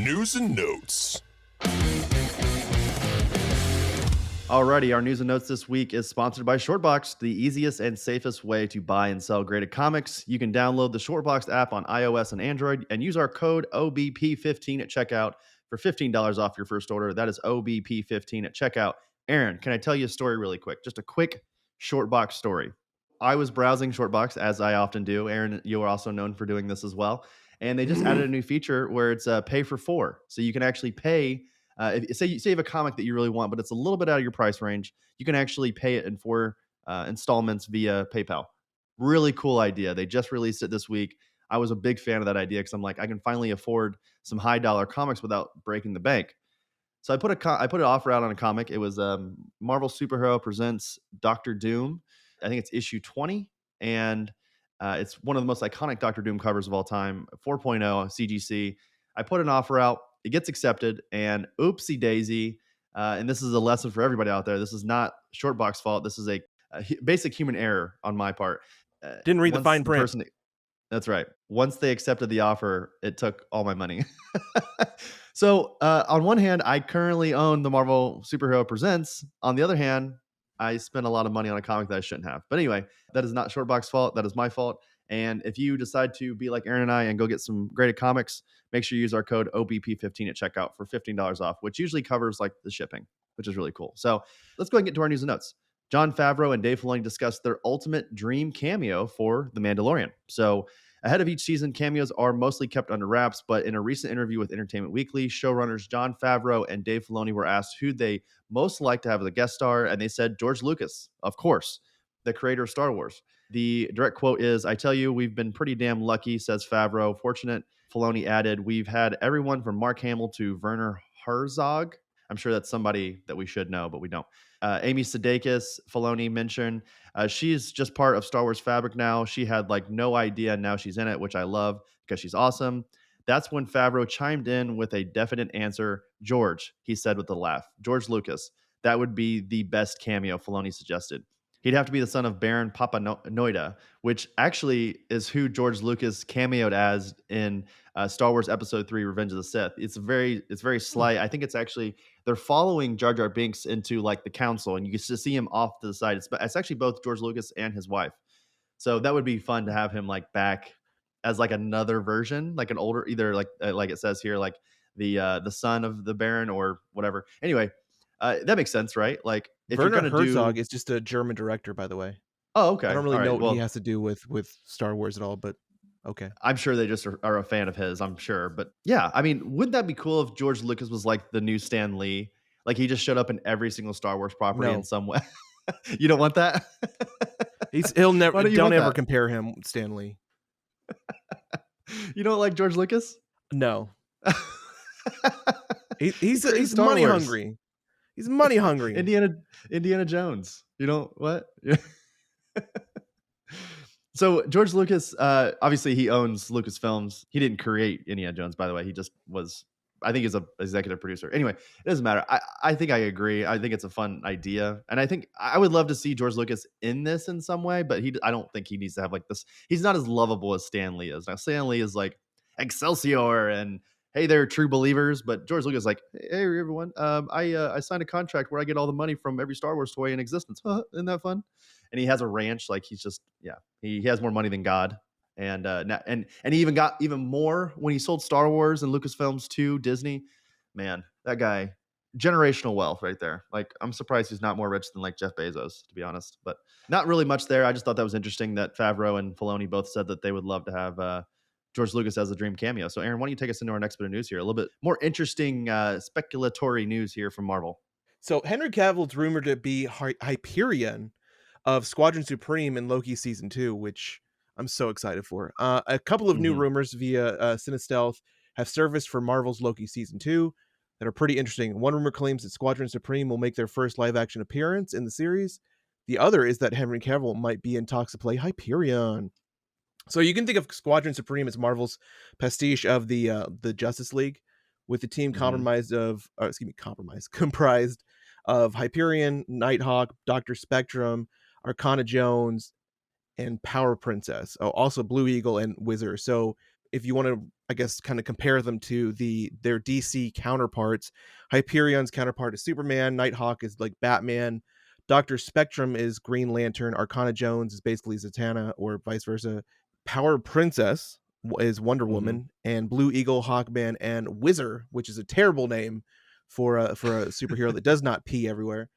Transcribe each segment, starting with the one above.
News and Notes. Alrighty, our news and notes this week is sponsored by Shortboxed, the easiest and safest way to buy and sell graded comics. You can download the Shortboxed app on iOS and Android and use our code OBP15 at checkout for $15 off your first order. That is OBP15 at checkout. Aaron, can I tell you a story really quick? Just a quick Shortbox story. I was browsing Shortbox, as I often do. Aaron, you are also known for doing this as well. And they just added a new feature where it's pay for four. So you can actually pay, say you have a comic that you really want, but it's a little bit out of your price range. You can actually pay it in four installments via PayPal. Really cool idea. They just released it this week. I was a big fan of that idea because I'm like, I can finally afford some high dollar comics without breaking the bank. So I put an offer out on a comic. It was Marvel Superhero Presents Doctor Doom. I think it's issue 20, and it's one of the most iconic Doctor Doom covers of all time, 4.0 CGC. I put an offer out. It gets accepted, and oopsie daisy. And this is a lesson for everybody out there. This is not Shortbox fault. This is a basic human error on my part. Didn't read the fine print. That's right. Once they accepted the offer, it took all my money. So on one hand, I currently own the Marvel Superhero Presents. On the other hand, I spent a lot of money on a comic that I shouldn't have. But anyway, that is not Shortbox's fault. That is my fault. And if you decide to be like Aaron and I and go get some graded comics, make sure you use our code OBP15 at checkout for $15 off, which usually covers like the shipping, which is really cool. So let's go ahead and get to our news and notes. Jon Favreau and Dave Filoni discussed their ultimate dream cameo for The Mandalorian. So ahead of each season, cameos are mostly kept under wraps, but in a recent interview with Entertainment Weekly, showrunners Jon Favreau and Dave Filoni were asked who they most like to have as a guest star, and they said George Lucas, of course, the creator of Star Wars. The direct quote is, "I tell you, we've been pretty damn lucky," says Favreau. Fortunate, Filoni added, "We've had everyone from Mark Hamill to Werner Herzog." I'm sure that's somebody that we should know, but we don't. Amy Sudeikis, Filoni mentioned, she's just part of Star Wars fabric now. She had like no idea, and now she's in it, which I love because she's awesome. That's when Favreau chimed in with a definite answer. George, he said with a laugh. George Lucas. That would be the best cameo, Filoni suggested. He'd have to be the son of Baron Papanoida, which actually is who George Lucas cameoed as in Star Wars Episode 3, Revenge of the Sith. It's very slight. I think it's actually, they're following Jar Jar Binks into like the council, and you can just see him off to the side. It's actually both George Lucas and his wife. So that would be fun to have him like back as like another version, like an older, either like it says here, like the son of the Baron or whatever. Anyway, that makes sense, right? Like if Werner you're gonna Herzog is just a German director, by the way. Oh, okay. I don't really All know right. what Well, he has to do with Star Wars at all, but okay. I'm sure they just are a fan of his, I'm sure. But yeah, I mean, wouldn't that be cool if George Lucas was like the new Stan Lee? Like he just showed up in every single Star Wars property in some way. You don't want that? He'll never, don't ever that? compare him with Stan Lee. You don't like George Lucas? No. He's money hungry. He's money hungry. Indiana Jones. You know what? So George Lucas, obviously he owns Lucasfilms. He didn't create Indiana Jones, by the way. He just was, I think he's an executive producer. Anyway, it doesn't matter. I think I agree. I think it's a fun idea. And I think I would love to see George Lucas in this in some way, but I don't think he needs to have like this. He's not as lovable as Stan Lee is. Now, Stan Lee is like Excelsior and hey, they're true believers. But George Lucas is like, hey, everyone, I signed a contract where I get all the money from every Star Wars toy in existence. Isn't that fun? And he has a ranch. Like he's just, he has more money than God. And he even got even more when he sold Star Wars and Lucasfilms to Disney. Man, that guy, generational wealth right there. Like I'm surprised he's not more rich than like Jeff Bezos, to be honest. But not really much there. I just thought that was interesting that Favreau and Filoni both said that they would love to have George Lucas as a dream cameo. So Aaron, why don't you take us into our next bit of news here? A little bit more interesting speculatory news here from Marvel. So Henry Cavill's rumored to be Hyperion of Squadron Supreme in Loki season 2, which I'm so excited for. A couple of new rumors via Cinestealth have surfaced for Marvel's Loki season 2 that are pretty interesting. One rumor claims that Squadron Supreme will make their first live-action appearance in the series. The other is that Henry Cavill might be in talks to play Hyperion. So you can think of Squadron Supreme as Marvel's pastiche of the Justice League, with the team comprised of Hyperion, Nighthawk, Dr. Spectrum, Arcana Jones, and Power Princess. Oh, also Blue Eagle and Wizard. So if you want to, I guess, kind of compare them to their DC counterparts, Hyperion's counterpart is Superman, Nighthawk is like Batman, Doctor Spectrum is Green Lantern, Arcana Jones is basically Zatanna, or vice versa. Power Princess is Wonder Hmm. Woman, and Blue Eagle, Hawkman, and Whizzer, which is a terrible name for a superhero that does not pee everywhere,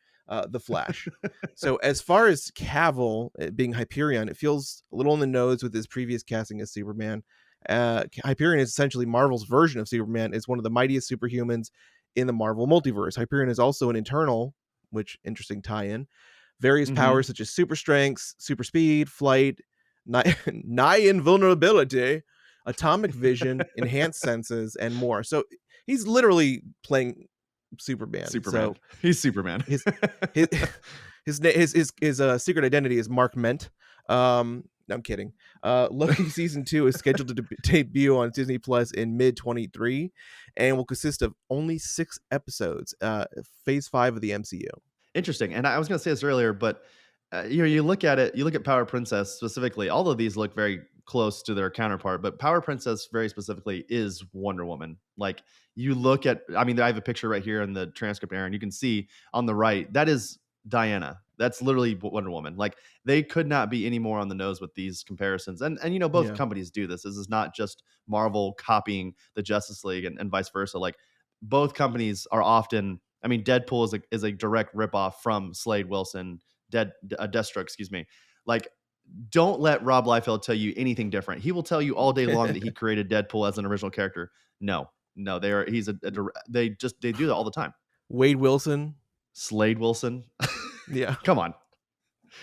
the Flash. So as far as Cavill being Hyperion, it feels a little on the nose with his previous casting as Superman. Hyperion is essentially Marvel's version of Superman. Is one of the mightiest superhumans in the Marvel multiverse. Hyperion is also an Eternal, which interesting tie-in. Various Hmm. powers such as super strength, super speed, flight, nigh invulnerability, atomic vision, enhanced senses, and more. So he's literally playing Superman. Superman. So He's Superman. his his his secret identity is Mark Ment. No, I'm kidding. Loki season 2 is scheduled to debut on Disney Plus in mid 23, and will consist of only 6 episodes. Phase 5 of the MCU. Interesting. And I was going to say this earlier, but you look at it, you look at Power Princess specifically. All of these look very close to their counterpart, but Power Princess very specifically is Wonder Woman. Like you look at, I mean, I have a picture right here in the transcript, Aaron. You can see on the right that is Diana. That's literally Wonder Woman. Like they could not be any more on the nose with these comparisons. And you know, both Yeah, companies do this. This is not just Marvel copying the Justice League and vice versa. Like both companies are often. I mean, Deadpool is a direct ripoff from Slade Wilson, Deathstroke, excuse me. Like, don't let Rob Liefeld tell you anything different. He will tell you all day long that he created Deadpool as an original character. No, no, they are. He's they do that all the time. Wade Wilson. Slade Wilson, Yeah, come on,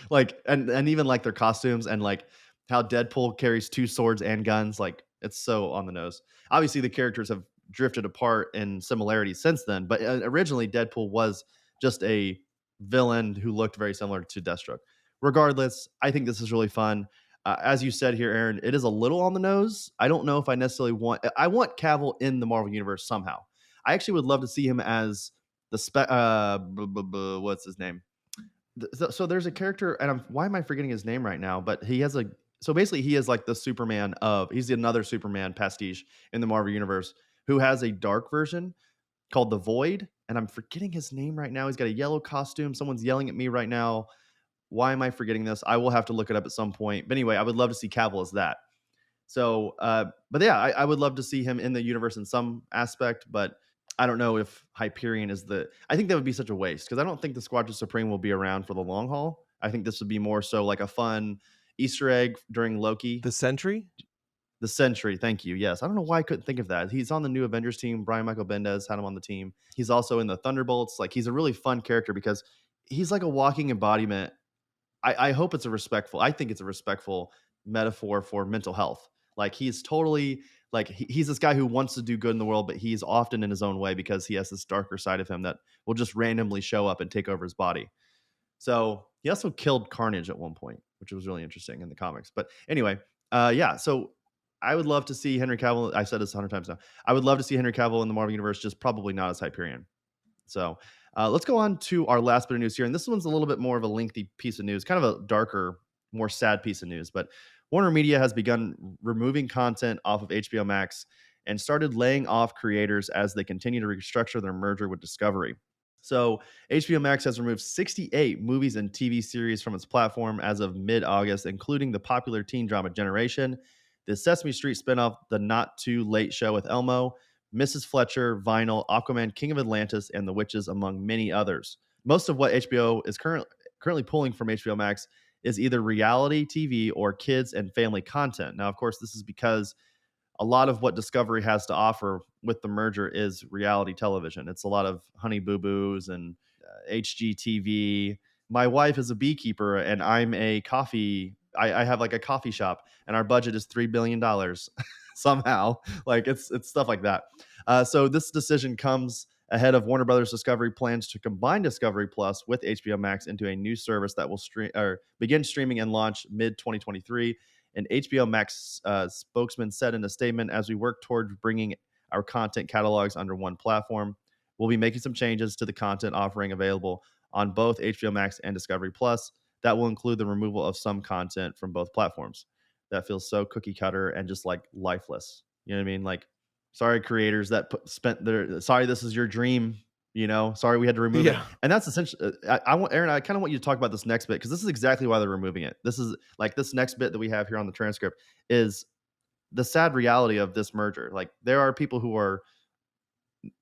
like and even like their costumes and like how Deadpool carries two swords and guns. Like it's so on the nose. Obviously, the characters have drifted apart in similarities since then, but originally Deadpool was just a villain who looked very similar to Deathstroke. Regardless, I think this is really fun. As you said here, Aaron, it is a little on the nose. I don't know if I necessarily want. I want Cavill in the Marvel universe somehow. I actually would love to see him as the what's his name? So there's a character, and why am I forgetting his name right now? But he has a so basically he is like the Superman of he's another Superman pastiche in the Marvel universe who has a dark version called the Void, and I'm forgetting his name right now. He's got a yellow costume. Someone's yelling at me right now. Why am I forgetting this? I will have to look it up at some point. But anyway, I would love to see Cavill as that. So, but yeah, I would love to see him in the universe in some aspect, but I don't know if Hyperion is the. I think that would be such a waste because I don't think the Squadron Supreme will be around for the long haul. I think this would be more so like a fun Easter egg during Loki. the Sentry. The Sentry, thank you. Yes, I don't know why I couldn't think of that. He's on the new Avengers team. Brian Michael Bendis had him on the team. He's also in the Thunderbolts. Like he's a really fun character because he's like a walking embodiment. I hope it's a respectful. I think it's a respectful metaphor for mental health. Like he's totally like he's this guy who wants to do good in the world, but he's often in his own way because he has this darker side of him that will just randomly show up and take over his body. So he also killed Carnage at one point, which was really interesting in the comics. But anyway, yeah. So I would love to see Henry Cavill. I've said this 100 times now. I would love to see Henry Cavill in the Marvel universe, just probably not as Hyperion. So let's go on to our last bit of news here. And this one's a little bit more of a lengthy piece of news, kind of a darker, more sad piece of news. But Warner Media has begun removing content off of HBO Max and started laying off creators as they continue to restructure their merger with Discovery. So HBO Max has removed 68 movies and TV series from its platform as of mid-August, including the popular teen drama Generation, the Sesame Street spinoff The Not Too Late Show with Elmo, Mrs. Fletcher, Vinyl, Aquaman, King of Atlantis, and The Witches, among many others. Most of what HBO is currently pulling from HBO Max is either reality TV or kids and family content. Now, of course, this is because a lot of what Discovery has to offer with the merger is reality television. It's a lot of Honey Boo Boos and HGTV. My wife is a beekeeper, and I'm a coffee. I have like a coffee shop, and our budget is $3 billion somehow. Like it's stuff like that. So this decision comes ahead of Warner Brothers Discovery plans to combine Discovery Plus with HBO Max into a new service that will begin streaming and launch mid 2023. An HBO Max spokesman said in a statement, as we work toward bringing our content catalogs under one platform, we'll be making some changes to the content offering available on both HBO Max and Discovery Plus. That will include the removal of some content from both platforms. That feels so cookie cutter and just like lifeless. You know what I mean? Like, sorry, creators that spent their, sorry, this is your dream. Sorry, we had to remove it. Yeah. And that's essentially, I want, Aaron, I kind of want you to talk about this next bit, because this is exactly why they're removing it. This is like, this next bit that we have here on the transcript is the sad reality of this merger. Like, there are people who are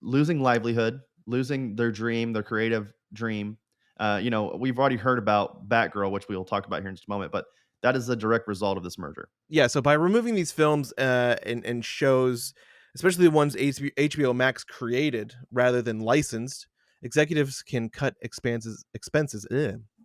losing livelihood, losing their dream, their creative dream. We've already heard about Batgirl, which we will talk about here in just a moment, but that is a direct result of this merger. Yeah, so by removing these films and shows, especially the ones HBO Max created rather than licensed, executives can cut expenses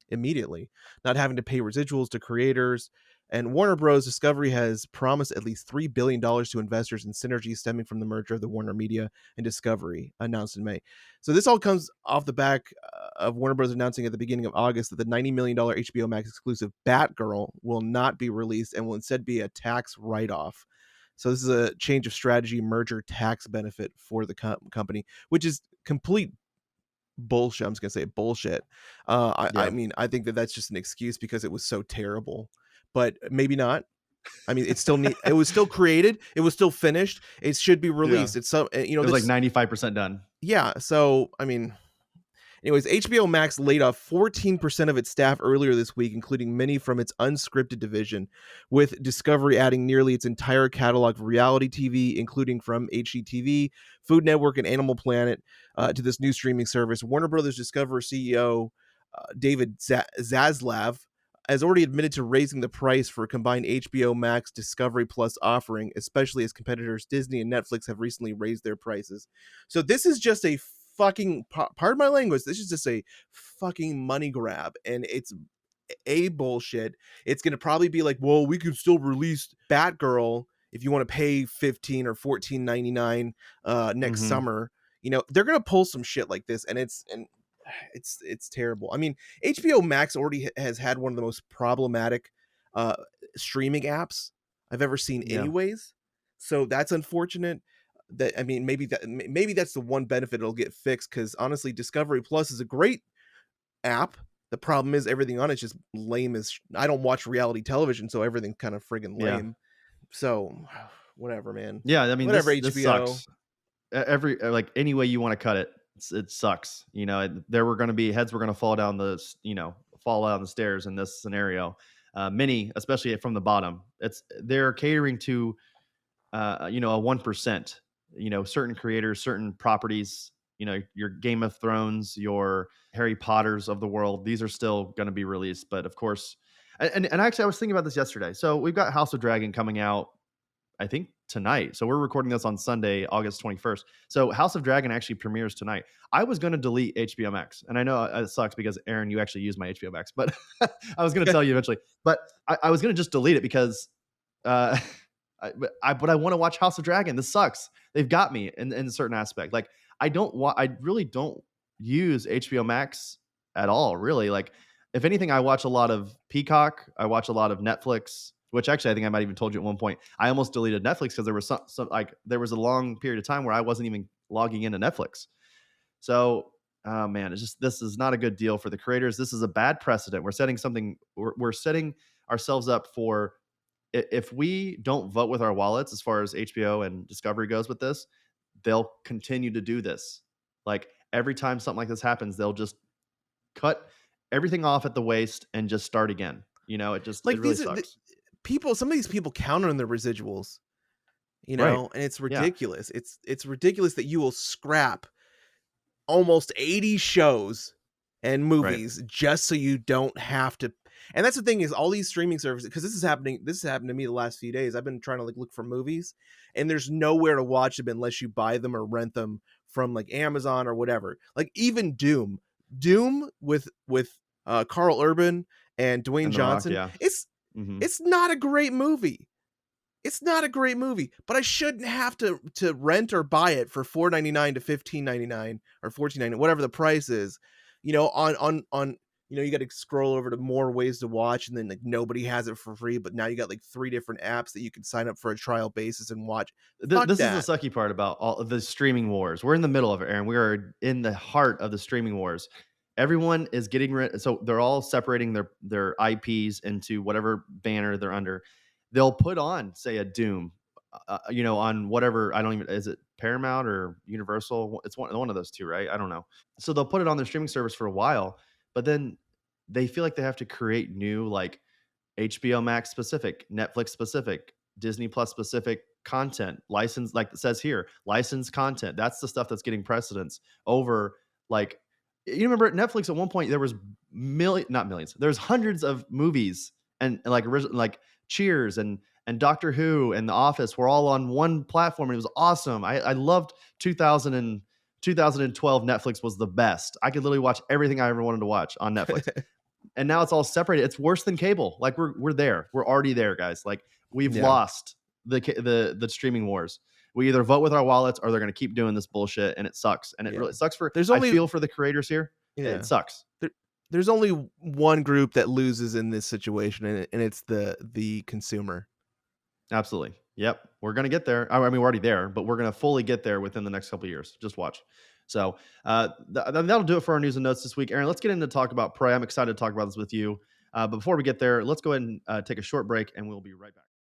immediately, not having to pay residuals to creators. And Warner Bros. Discovery has promised at least $3 billion to investors in synergy stemming from the merger of the Warner Media and Discovery, announced in May. So this all comes off the back of Warner Bros. Announcing at the beginning of August that the $90 million HBO Max exclusive Batgirl will not be released and will instead be a tax write-off. So this is a change of strategy, merger tax benefit for the company, which is complete bullshit. I'm just gonna say bullshit. I mean, I think that that's just an excuse because it was so terrible, but maybe not. I mean, it was still created, it was still finished, it should be released. It's so it was like 95% done. Yeah, so I mean, anyways, HBO Max laid off 14% of its staff earlier this week, including many from its unscripted division, with Discovery adding nearly its entire catalog of reality TV, including from HGTV, Food Network, and Animal Planet, to this new streaming service. Warner Brothers Discovery CEO David Zaslav has already admitted to raising the price for a combined HBO Max Discovery Plus offering, especially as competitors Disney and Netflix have recently raised their prices. So this is just a fucking, pardon my language, this is just a fucking money grab, and it's a bullshit. It's going to probably be like, well, we can still release Batgirl if you want to pay $15 or $14.99 next summer. They're going to pull some shit like this, and it's terrible. I mean, HBO Max already has had one of the most problematic streaming apps I've ever seen anyways. So that's unfortunate. I mean, maybe that's the one benefit it'll get fixed, because honestly, Discovery Plus is a great app. The problem is everything on it's just lame as I don't watch reality television, so everything's kind of friggin' lame. So whatever, man. Yeah, I mean, whatever, this HBO. sucks. Like, any way you want to cut it, it sucks. There were going to be heads were going to fall down the stairs in this scenario. Many, especially from the bottom. They're catering to a 1%. Certain creators, certain properties. Your Game of Thrones, your Harry Potters of the world. These are still going to be released, but of course, and actually, I was thinking about this yesterday. So we've got House of Dragon coming out, I think, tonight. So we're recording this on Sunday, August 21st. So House of Dragon actually premieres tonight. I was going to delete HBO Max. And I know it sucks because, Aaron, you actually use my HBO Max, but I was going to tell you eventually. But I was going to just delete it because but I want to watch House of Dragon. This sucks. They've got me in a certain aspect. Like, I really don't use HBO Max at all, really. Like, if anything, I watch a lot of Peacock. I watch a lot of Netflix, which actually I think I might even told you at one point. I almost deleted Netflix because there was there was a long period of time where I wasn't even logging into Netflix. So, man, this is not a good deal for the creators. This is a bad precedent. We're setting ourselves up for, if we don't vote with our wallets as far as HBO and Discovery goes with this, they'll continue to do this. Like, every time something like this happens, they'll just cut everything off at the waist and just start again. It really sucks. Some of these people count on their residuals, Right. and it's ridiculous. Yeah. It's ridiculous that you will scrap almost 80 shows and movies just so you don't have to. And that's the thing, is all these streaming services, because this happened to me the last few days. I've been trying to look for movies, and there's nowhere to watch them unless you buy them or rent them from like Amazon or whatever. Like, even Doom with Carl Urban and Dwayne Johnson. Rock, It's not a great movie. It's not a great movie, but I shouldn't have to rent or buy it for $4.99 to $15.99 or $14.99, whatever the price is. On you got to scroll over to more ways to watch, and then like nobody has it for free, but now you got like 3 different apps that you can sign up for a trial basis and watch. This is the sucky part about all of the streaming wars. We're in the middle of it, Aaron. We are in the heart of the streaming wars. Everyone is getting rid. So they're all separating their IPs into whatever banner they're under. They'll put on, say, a Doom on whatever. I don't even, is it Paramount or Universal? It's one of those two, right? I don't know. So they'll put it on their streaming service for a while, but then they feel like they have to create new, like, HBO Max specific, Netflix specific, Disney Plus specific content, license, like it says here, licensed content. That's the stuff that's getting precedence over, like, you remember at Netflix at one point there was not millions, there's hundreds of movies, and like original, like Cheers and Doctor Who and The Office were all on one platform, and it was awesome. I loved 2000 and 2012. Netflix was the best. I could literally watch everything I ever wanted to watch on Netflix. And now it's all separated. It's worse than cable. Like we're there. We're already there, guys. Like we've Yeah. lost the streaming wars. We either vote with our wallets or they're going to keep doing this bullshit, and it sucks. And it really sucks for. I feel for the creators here. Yeah. It sucks. There's only one group that loses in this situation, and it's the consumer. Absolutely. Yep. We're going to get there. I mean, we're already there, but we're going to fully get there within the next couple of years. Just watch. So that'll do it for our news and notes this week. Aaron, let's get into talk about Prey. I'm excited to talk about this with you. But before we get there, let's go ahead and take a short break, and we'll be right back.